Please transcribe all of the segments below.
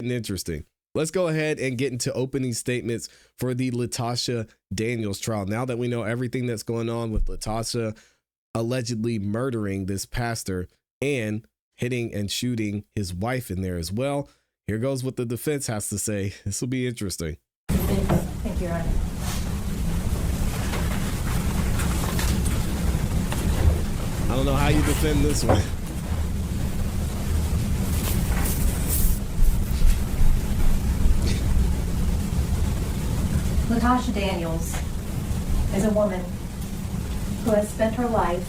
Interesting. Let's go ahead and get into opening statements for the LaTosha Daniels trial. Now that we know everything that's going on with LaTosha allegedly murdering this pastor and hitting and shooting his wife in there as well, here goes what the defense has to say. This will be interesting. Thank you, Your Honor. I don't know how you defend this one. Latoshia Daniels is a woman who has spent her life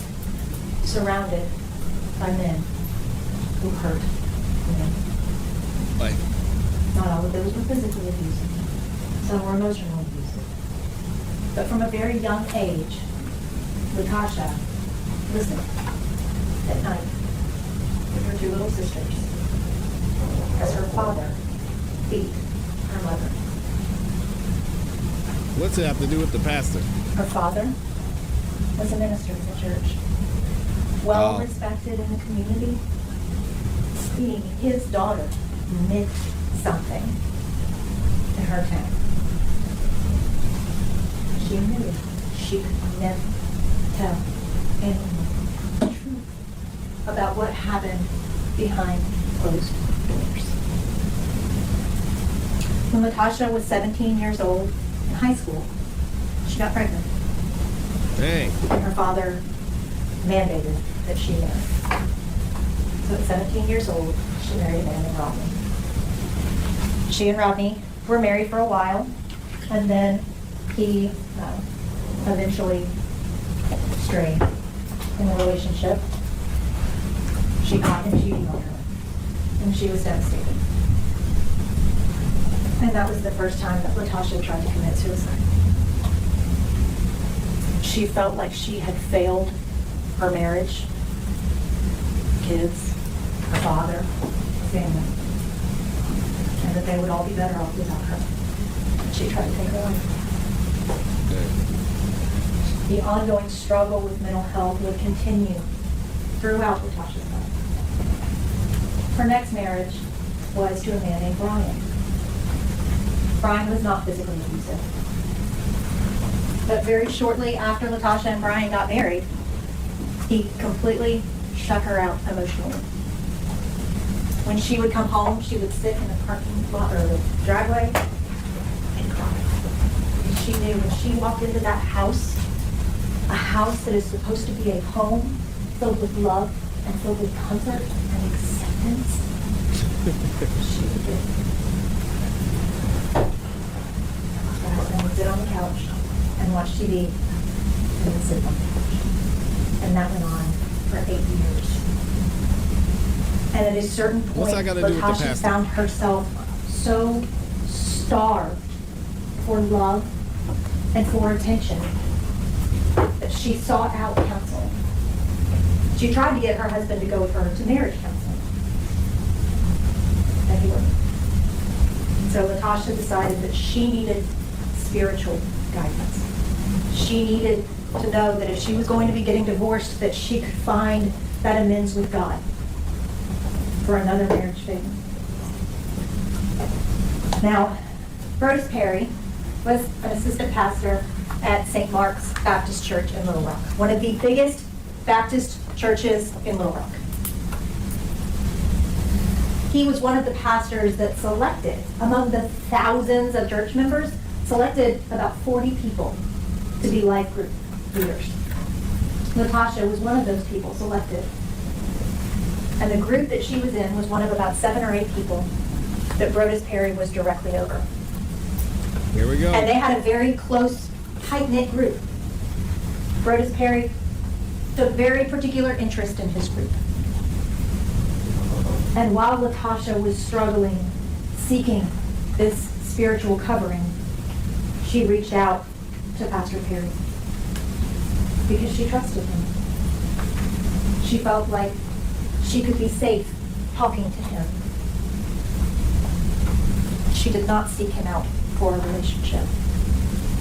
surrounded by men who hurt men. Like, Not all of those were physically abusive. Some were emotionally abusive. But from a very young age, Latoshia listened at night with her 2 little sisters as her father beat her mother. what's it have to do with the pastor? Her father was a minister in the church, well respected in the community. Seeing his daughter meant something in her town. She knew she could never tell anyone the truth about what happened behind closed doors. When Latoshia was 17 years old in high school, she got pregnant. Dang. And her father mandated that she marry. So at 17 years old, she married a man named Rodney. She and Rodney were married for a while, and then he eventually strayed in the relationship. She caught him cheating on her, and she was devastated. And that was the first time that Latoshia tried to commit suicide. She felt like she had failed her marriage, kids, her father, her family, and that they would all be better off without her. She tried to take her life. The ongoing struggle with mental health would continue throughout Latoshia's life. Her next marriage was to a man named Brian. Brian was not physically abusive. But very shortly after Latoshia and Brian got married, he completely shut her out emotionally. When she would come home, she would sit in the parking lot or the driveway and cry. And she knew when she walked into that house, a house that is supposed to be a home filled with love and filled with comfort and acceptance, she would get her husband would sit on the couch and watch TV and then sit on the couch. And that went on for 8 years. And at a certain point, Latosha found herself so starved for love and for attention that she sought out counseling. She tried to get her husband to go with her to marriage counseling, and he wouldn't. So Latosha decided that she needed spiritual guidance. She needed to know that if she was going to be getting divorced, that she could find that amends with God for another marriage family. Now, Rose Perry was an assistant pastor at St. Mark's Baptist Church in Little Rock, one of the biggest Baptist churches in Little Rock. He was one of the pastors that selected, among the thousands of church members, selected about 40 people to be life group leaders. Latoshia was one of those people selected. And the group that she was in was one of about 7 or 8 people that Rhoda Perry was directly over. Here we go. And they had a very close, tight-knit group. Rhoda Perry took very particular interest in his group. And while Latosha was struggling, seeking this spiritual covering, she reached out to Pastor Perry because she trusted him. She felt like she could be safe talking to him. She did not seek him out for a relationship.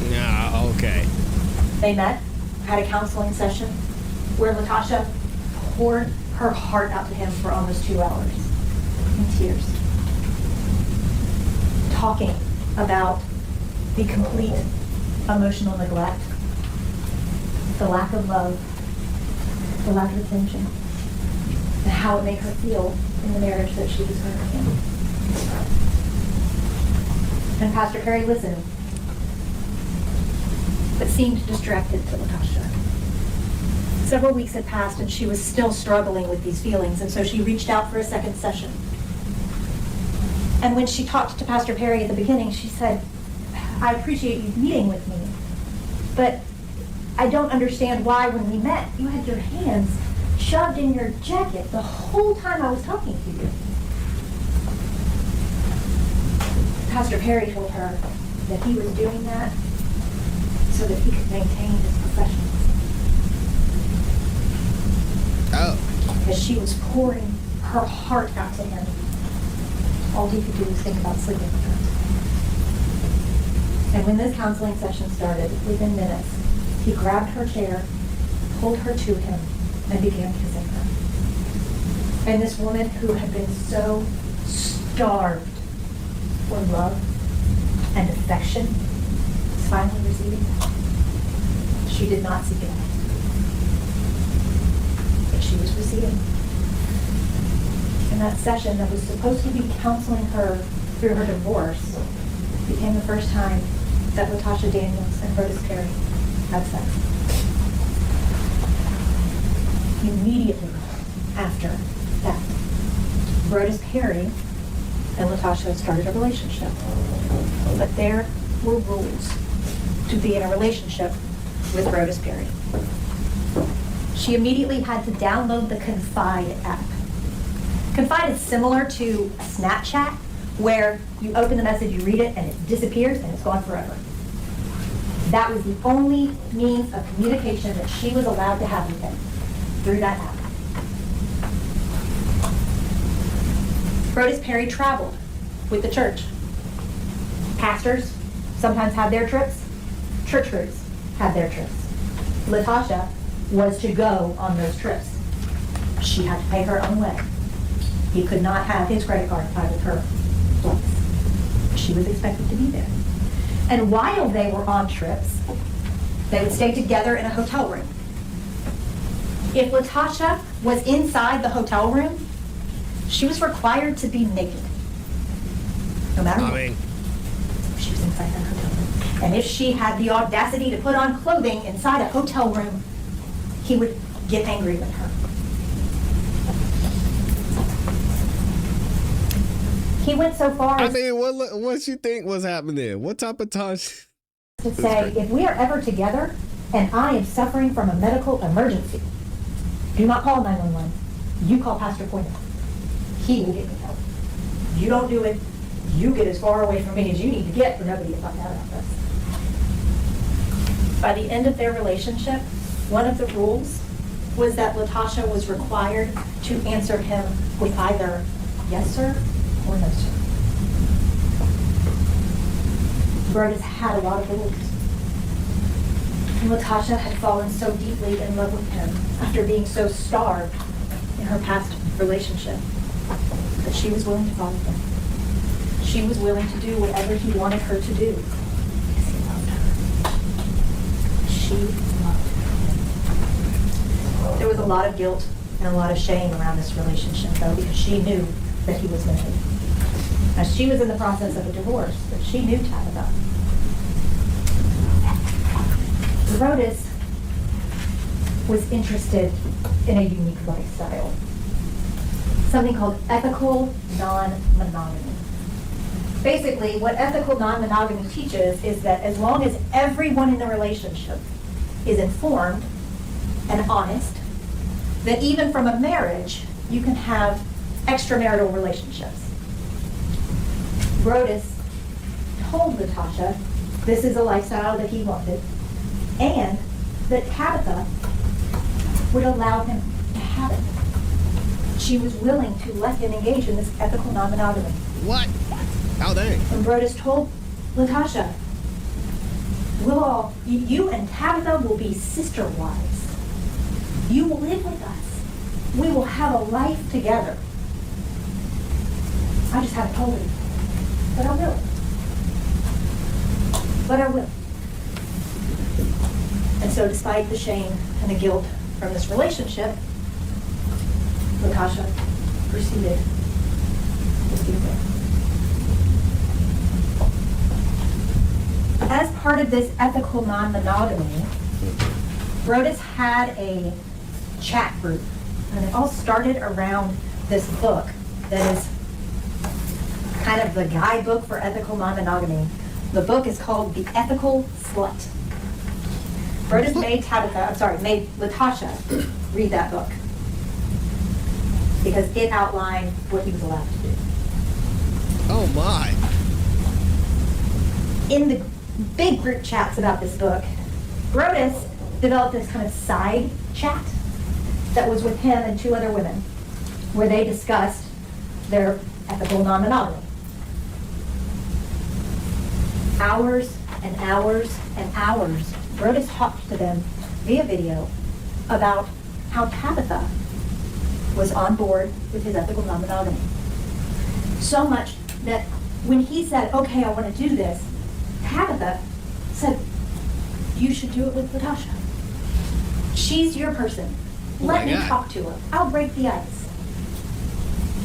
Nah, okay. They met, had a counseling session where Latosha poured her heart out to him for almost 2 hours in tears. talking about the complete emotional neglect, the lack of love, the lack of attention, and how it made her feel in the marriage that she was currently in. And Pastor Perry listened, but seemed distracted to LaTosha. Several weeks had passed and she was still struggling with these feelings, and so she reached out for a second session. And when she talked to Pastor Perry at the beginning, she said, I appreciate you meeting with me, but I don't understand why when we met, you had your hands shoved in your jacket the whole time I was talking to you. Pastor Perry told her that he was doing that so that he could maintain his professionalism. Oh. As she was pouring her heart out to him, all he could do was think about sleeping with her. And when this counseling session started, within minutes, he grabbed her chair, pulled her to him, and began kissing her. And this woman who had been so starved for love and affection was finally receiving that. She did not seek it out, but she was receiving. And that session that was supposed to be counseling her through her divorce became the first time that LaTosha Daniels and Brodus Perry had sex. Immediately after that, Brodus Perry and LaTosha started a relationship. But there were rules to be in a relationship with Brodus Perry. She immediately had to download the Confide app. Confide is similar to Snapchat, where you open the message, you read it, and it disappears, and it's gone forever. That was the only means of communication that she was allowed to have with him, through that app. Brodus Perry traveled with the church. Pastors sometimes had their trips. Church groups had their trips. LaTosha was to go on those trips. She had to pay her own way. He could not have his credit card tied with her flights. She was expected to be there. And while they were on trips, they would stay together in a hotel room. If LaTosha was inside the hotel room, she was required to be naked. No matter what. She was inside that hotel room. And if she had the audacity to put on clothing inside a hotel room, he would get angry with her. He went so far as what you think was happening? What type of time? To say, if we are ever together and I am suffering from a medical emergency, do not call 911. You call Pastor Poynter. He will get me help. You don't do it. You get as far away from me as you need to get for nobody to find out about this. By the end of their relationship, one of the rules was that LaTosha was required to answer him with either yes, sir, or no, sir. Brodus had a lot of rules. And LaTosha had fallen so deeply in love with him after being so starved in her past relationship that she was willing to follow him. She was willing to do whatever he wanted her to do because he loved her. She loved him. There was a lot of guilt and a lot of shame around this relationship, though, because she knew that he was married. Now, she was in the process of a divorce, but she knew Tabitha. Brodus was interested in a unique lifestyle, something called ethical non-monogamy. Basically, what ethical non-monogamy teaches is that as long as everyone in the relationship is informed and honest, that even from a marriage, you can have extramarital relationships. Brodus told LaTosha this is a lifestyle that he wanted, and that Tabitha would allow him to have it. She was willing to let him engage in this ethical non-monogamy. What? How dang? And Brodus told LaTosha, you and Tabitha will be sister wives. You will live with us. We will have a life together. I just haven't told her, but I will. but I will. And so despite the shame and the guilt from this relationship, LaTosha proceeded with the affair. As part of this ethical non-monogamy, Brodus had a chat group, and it all started around this book that is kind of the guidebook for ethical non-monogamy. The book is called The Ethical Slut. Brodus made LaTosha read that book because it outlined what he was allowed to do. Oh my. In the big group chats about this book, Brodus developed this kind of side chat that was with him and two other women, where they discussed their ethical non-monogamy. Hours and hours and hours, Brodus talked to them via video about how Tabitha was on board with his ethical non-monogamy. So much that when he said, okay, I want to do this, Tabitha said, you should do it with LaTosha. She's your person. Let me talk to her. I'll break the ice.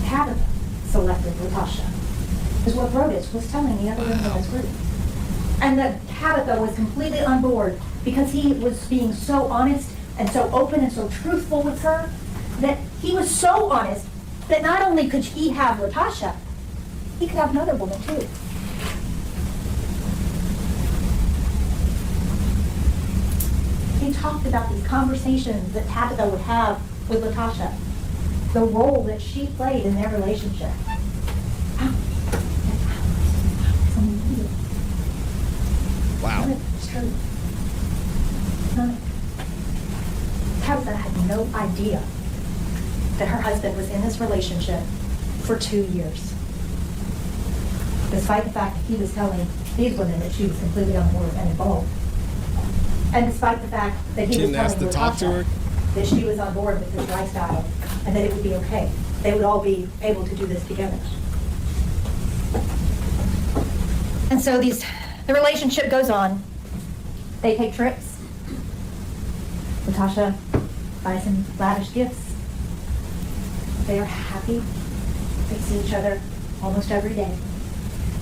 Tabitha selected LaTosha, is what Brodus was telling the other women in his group. And that Tabitha was completely on board because he was being so honest and so open and so truthful with her, that he was so honest that not only could he have LaTosha, he could have another woman too. He talked about these conversations that Tabitha would have with LaTosha, the role that she played in their relationship. Wow. It's true. Tabitha had no idea that her husband was in this relationship for 2 years. Despite the fact that he was telling these women that she was completely on board and involved. And despite the fact that he was telling LaTosha that she was on board with his lifestyle and that it would be okay. They would all be able to do this together. And so the relationship goes on. They take trips. LaTosha buys some lavish gifts. They are happy. They see each other almost every day.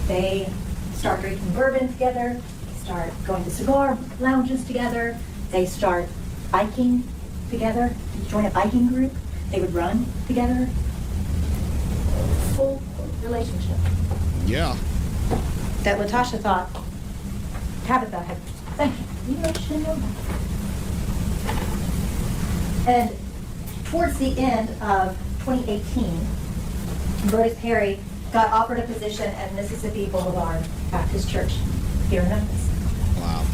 They start drinking bourbon together. They start going to cigar lounges together. They start biking together. They join a biking group. They would run together. Full relationship. Yeah. That LaTosha thought Tabitha had sanctioned, even though she didn't know that. And towards the end of 2018, Brodus Perry got offered a position at Mississippi Boulevard Baptist Church here in Memphis. Wow.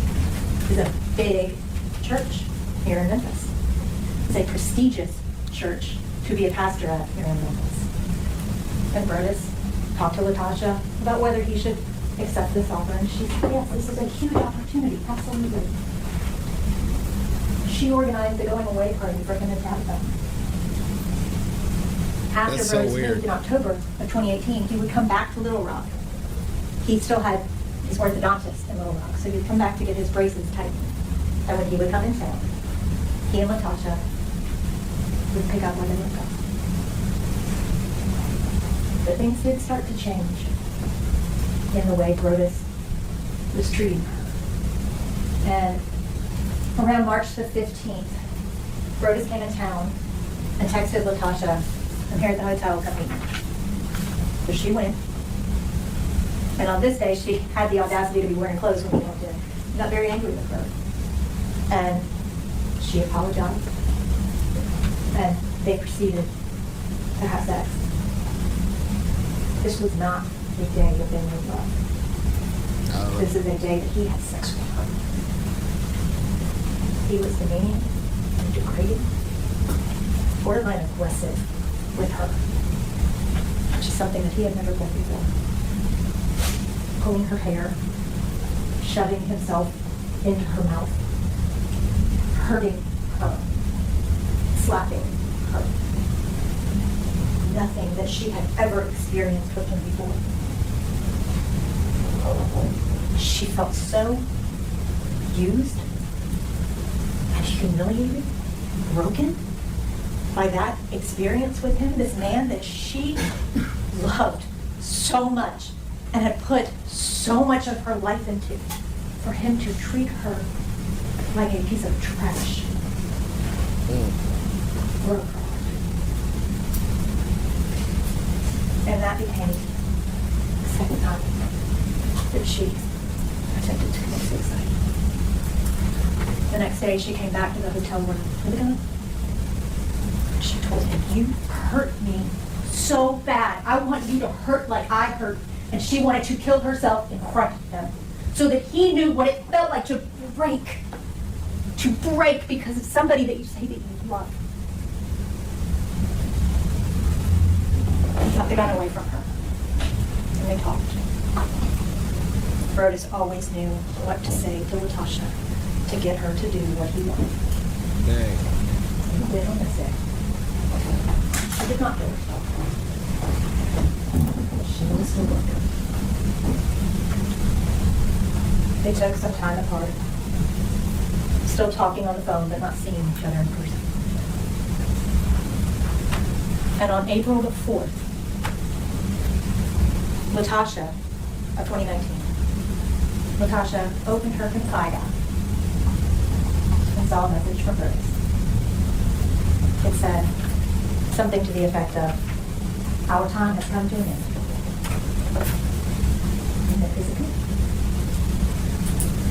It's a big church here in Memphis. It's a prestigious church to be a pastor at here in Memphis. And Brodus talked to LaTosha about whether he should accept this offer, and she said, yes, this is a huge opportunity, absolutely. She organized a going away party for him and Tabitha. After Brodus moved in October of 2018, he would come back to Little Rock. He still had his orthodontist in Little Rock, so he'd come back to get his braces tightened. And when he would come in town, he and LaTosha would pick up where they left off. But things did start to change in the way Brodus was treating her. And around March the 15th, Brodus came in town and texted LaTosha, I'm here at the hotel, come meet me. So she went. And on this day, she had the audacity to be wearing clothes when he walked in. He got very angry with her. And she apologized. And they proceeded to have sex. This was not a day of them in love. This is a day that he had sex with her. He was demeaning and degrading, borderline aggressive with her, which is something that he had never done before. Pulling her hair, shoving himself into her mouth, hurting her, slapping her. Nothing that she had ever experienced with him before. She she felt so used and humiliated, broken by that experience with him, this man that she loved so much and had put so much of her life into, for him to treat her like a piece of trash. Broke her heart. And that became the second time that she attempted to commit suicide. The next day, she came back to the hotel room with a gun. She told him, "You hurt me so bad. I want you to hurt like I hurt." And she wanted to kill herself in front of him so that he knew what it felt like to break because of somebody that you say that you love. He got the gun away from her, and they talked. Brodus always knew what to say to Latosha to get her to do what he wanted. Dang. He did on this day. She did not kill herself. She was still working. They took some time apart, still talking on the phone, but not seeing each other in person. And on April the 4th, Latosha of 2019, Latosha opened her Confide app and saw a message from Brodus. It said something to the effect of, "Our time has come to an end." And that is it.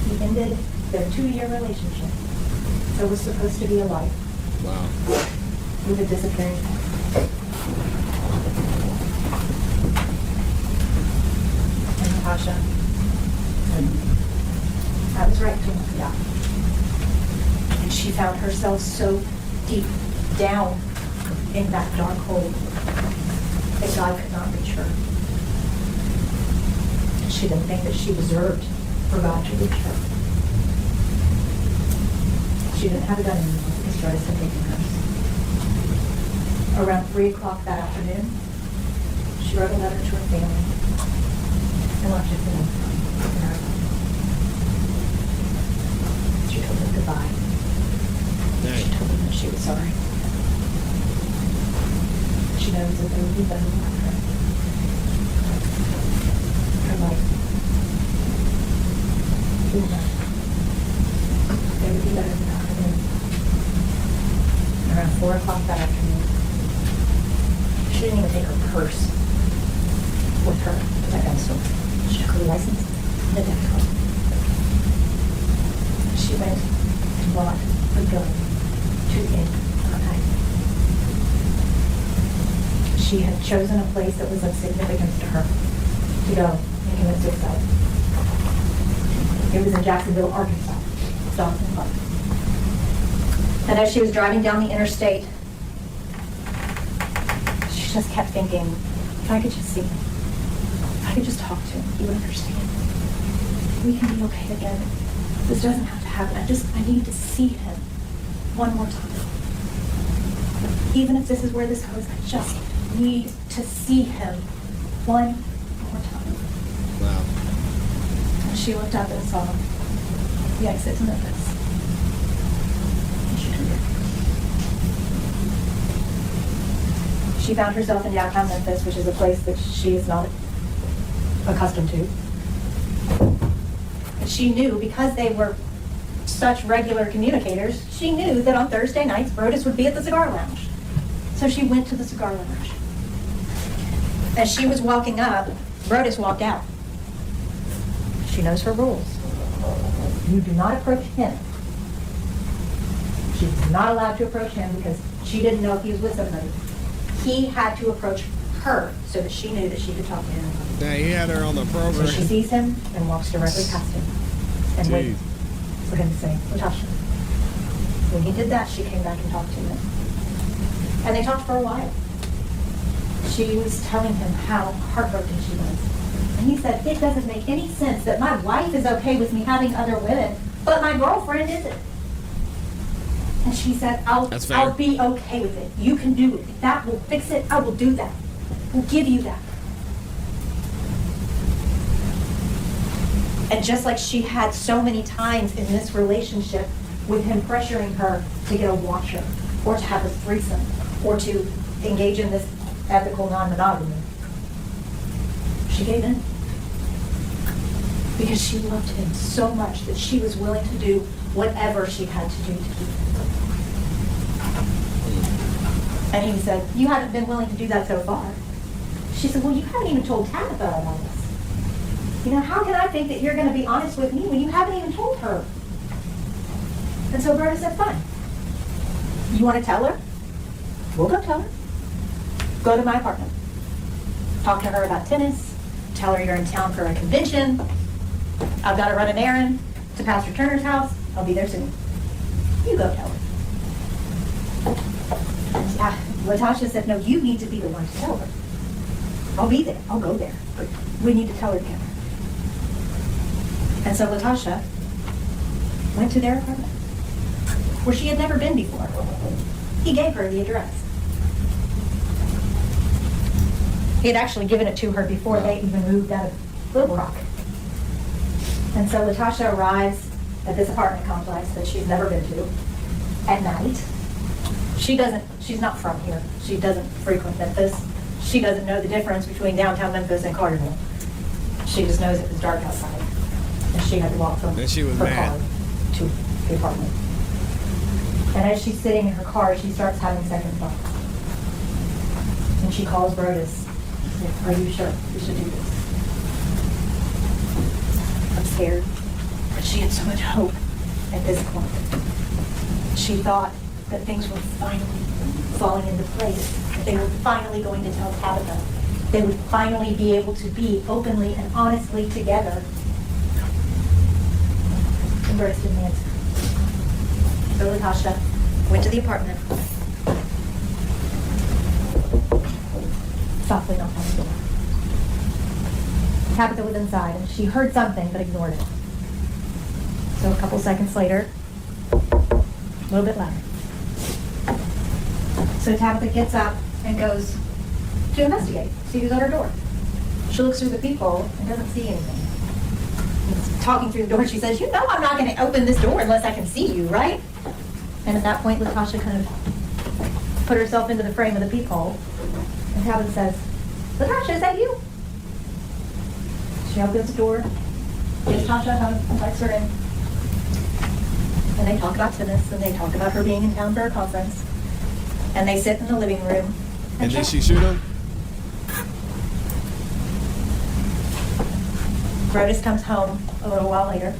He ended their 2-year relationship. It was supposed to be a life. Wow. With a disappearing pet. And Natasha, I was right to look it up. And she found herself so deep down in that dark hole that God could not reach her. And she didn't think that she deserved for God to reach her. She didn't have a gun anymore because Brodus had taken hers. Around 3 o'clock that afternoon, she wrote a letter to her family and left it for them in her phone. She told them goodbye. Dang. She told them that she was sorry. She knows that there would be better for her. Her life. There would be better than her. Around 4 o'clock that afternoon, she didn't even take her purse with her to that gun store. She took her license and a debit card. She went and bought a gun to end her night. She had chosen a place that was of significance to her to go and commit suicide. It was in Jacksonville, Arkansas. Dawson Park. And as she was driving down the interstate, she just kept thinking, if I could just see him, if I could just talk to him, he would understand. We can be okay together. This doesn't have to happen. I need to see him one more time. Even if this is where this goes, I just need to see him one more time. Wow. And she looked up and saw the exit to Memphis. And she turned it. She found herself in downtown Memphis, which is a place that she is not accustomed to. And she knew, because they were such regular communicators, she knew that on Thursday nights, Brodus would be at the cigar lounge. So she went to the cigar lounge. As she was walking up, Brodus walked out. She knows her rules. You do not approach him. She's not allowed to approach him because she didn't know if he was with somebody. He had to approach her so that she knew that she could talk to him. Yeah, he had her on the program. So she sees him and walks directly past him and waits for him to say, Latosha. When he did that, she came back and talked to him. And they talked for a while. She was telling him how heartbroken she was. And he said, it doesn't make any sense that my wife is okay with me having other women, but my girlfriend isn't. And she said, I'll be okay with it. You can do it. If that will fix it, I will do that. We'll give you that. And just like she had so many times in this relationship with him pressuring her to get a watcher, or to have a threesome, or to engage in this ethical non-monogamy, she gave in. Because she loved him so much that she was willing to do whatever she had to do to keep him. And he said, you haven't been willing to do that so far. She said, well, you haven't even told Tabitha about this. You know, how can I think that you're going to be honest with me when you haven't even told her? And so Berta said, fine. You want to tell her? We'll go tell her. Go to my apartment. Talk to her about tennis. Tell her you're in town for a convention. I've got to run an errand to Pastor Turner's house. I'll be there soon. You go tell her. And Latasha said, no, you need to be the one to tell her. I'll be there. I'll go there. But we need to tell her together. And so Latasha went to their apartment, where she had never been before. He gave her the address. He had actually given it to her before they even moved out of Little Rock. And so Latasha arrives at this apartment complex that she's never been to at night. She's not from here. She doesn't frequent Memphis. She doesn't know the difference between downtown Memphis and Carterville. She just knows it was dark outside. And she had to walk from her car to the apartment. And as she's sitting in her car, she starts having second thoughts. And she calls Brodus. Are you sure we should do this? I'm scared. But she had so much hope at this point. She thought that things were finally falling into place. That they were finally going to tell Tabitha. They would finally be able to be openly and honestly together. And Brodus didn't answer. So Latasha went to the apartment, softly knocked on the door. Tabitha was inside, and she heard something but ignored it. So a couple seconds later, a little bit louder. So Tabitha gets up and goes to investigate, see who's at her door. She looks through the peephole and doesn't see anything. Talking through the door, she says, you know I'm not going to open this door unless I can see you, right? And at that point, Latasha kind of put herself into the frame of the peephole. And Tabitha says, Latasha, is that you? She opens the door, gives Tasha a hug, invites her in. And they talk about tennis, and they talk about her being in town for a conference. And they sit in the living room. And did she shoot him? Brodus comes home a little while later,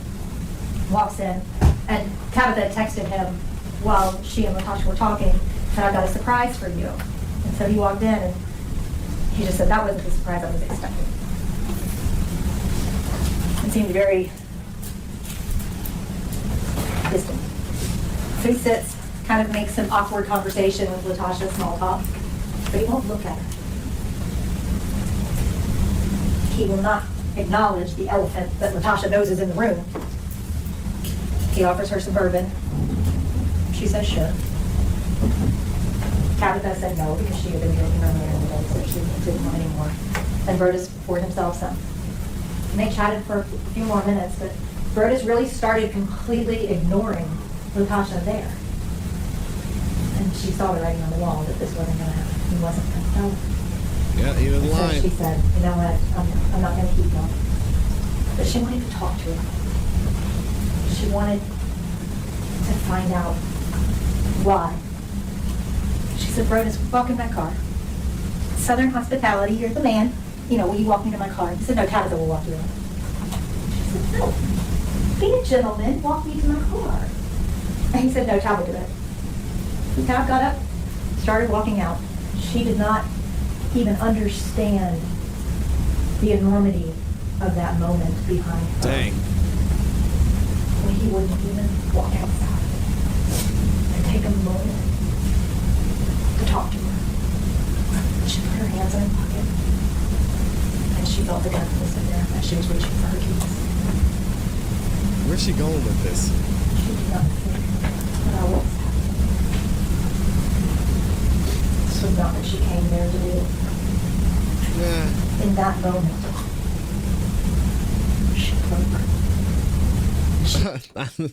walks in, and Tabitha texted him while she and Latasha were talking, and I've got a surprise for you. And so he walked in, and he just said, that wasn't the surprise I was expecting. It seemed very distant. So he sits, kind of makes some awkward conversation with Latasha, small talk, but he won't look at her. He will not acknowledge the elephant that Latasha knows is in the room. He offers her some bourbon. She says sure. Tabitha said no because she had been drinking earlier in the day, so she didn't want any more. And Brodus poured himself some. And they chatted for a few more minutes, but Brodus really started completely ignoring Latasha there. And she saw the writing on the wall that this wasn't going to happen. He wasn't going to tell her. Yeah, he was lying. So she said, you know what, I'm not going to keep going. But she wanted to talk to her. She wanted to find out why. She said, Brodus, walk in my car. Southern hospitality, you're the man. You know, will you walk me to my car? He said, no, Tabitha will walk you in. She said, no, be a gentleman, walk me to my car. And he said, no, Tabitha will do it. So Tab got up, started walking out. She did not even understand the enormity of that moment behind her. Dang. When he wouldn't even walk outside and take a moment to talk to her. She put her hands in her pocket and she felt the gun was in there as she was reaching for her keys. Where's she going with this? She did not think about what was happening. This was not what she came there to do. Nah. In that moment, she broke.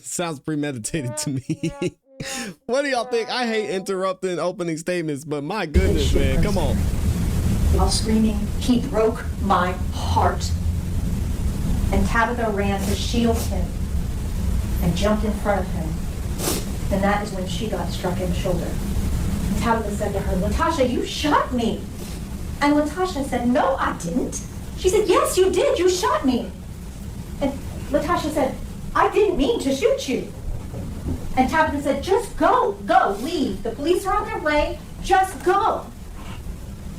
Sounds premeditated to me. What do y'all think? I hate interrupting opening statements, but my goodness, man, come on. While screaming, he broke my heart. And Tabitha ran to shield him and jumped in front of him. And that is when she got struck in the shoulder. And Tabitha said to her, "LaTosha, you shot me." And LaTosha said, "No, I didn't." She said, "Yes, you did. You shot me." And LaTosha said, "I didn't mean to shoot you." And Tabitha said, "Just go, leave. The police are on their way. Just go."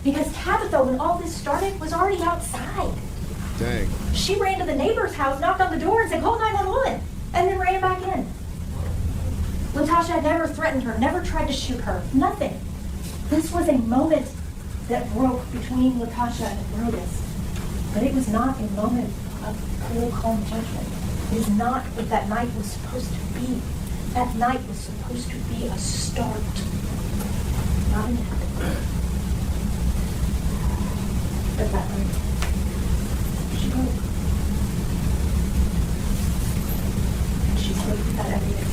Because Tabitha, when all this started, was already outside. Dang. She ran to the neighbor's house, knocked on the door, and said, "Call 911," and then ran back in. LaTosha had never threatened her, never tried to shoot her, nothing. This was a moment that broke between LaTosha and Brodus. But it was not a moment of cool, calm judgment. It is not what that night was supposed to be. That night was supposed to be a start, not an end. But that night, she broke. And she spoke with that every day.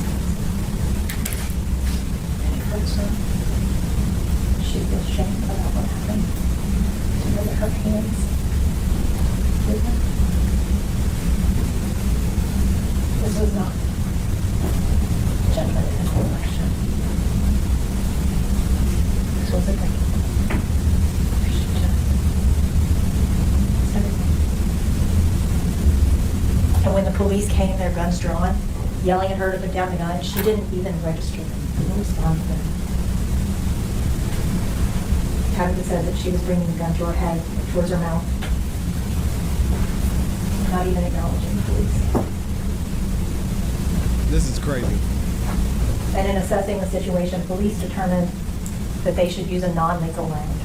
And it hurts her. She feels shame about what happened. To know that her hands did that. This was not judgment in an election. This was a break. And when the police came, their guns drawn, yelling at her to put down the gun, she didn't even register them. Didn't respond to them. Tabitha said that she was bringing the gun to her head, towards her mouth, not even acknowledging the police. This is crazy. And in assessing the situation, police determined that they should use a non-lethal round.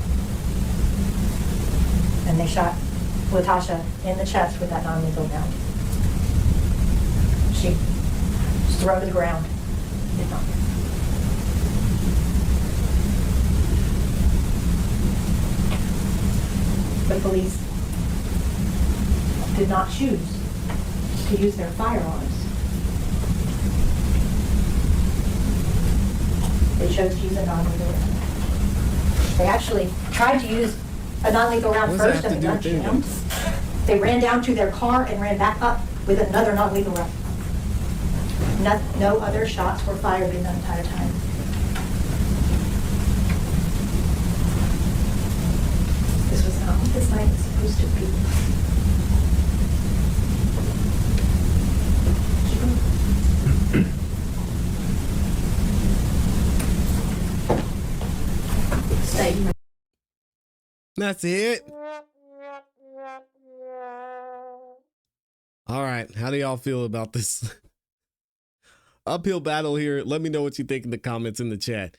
And they shot LaTosha in the chest with that non-lethal round. She was thrown to the ground. Did not. The police did not choose to use their firearms. They chose to use a non-lethal round. They actually tried to use a non-lethal round first and the gun jammed. They ran down to their car and ran back up with another non-lethal round. No other shots were fired in the entire time. This was not what this night was supposed to be. Stay. That's it. All right. How do y'all feel about this uphill battle here? Let me know what you think in the comments in the chat.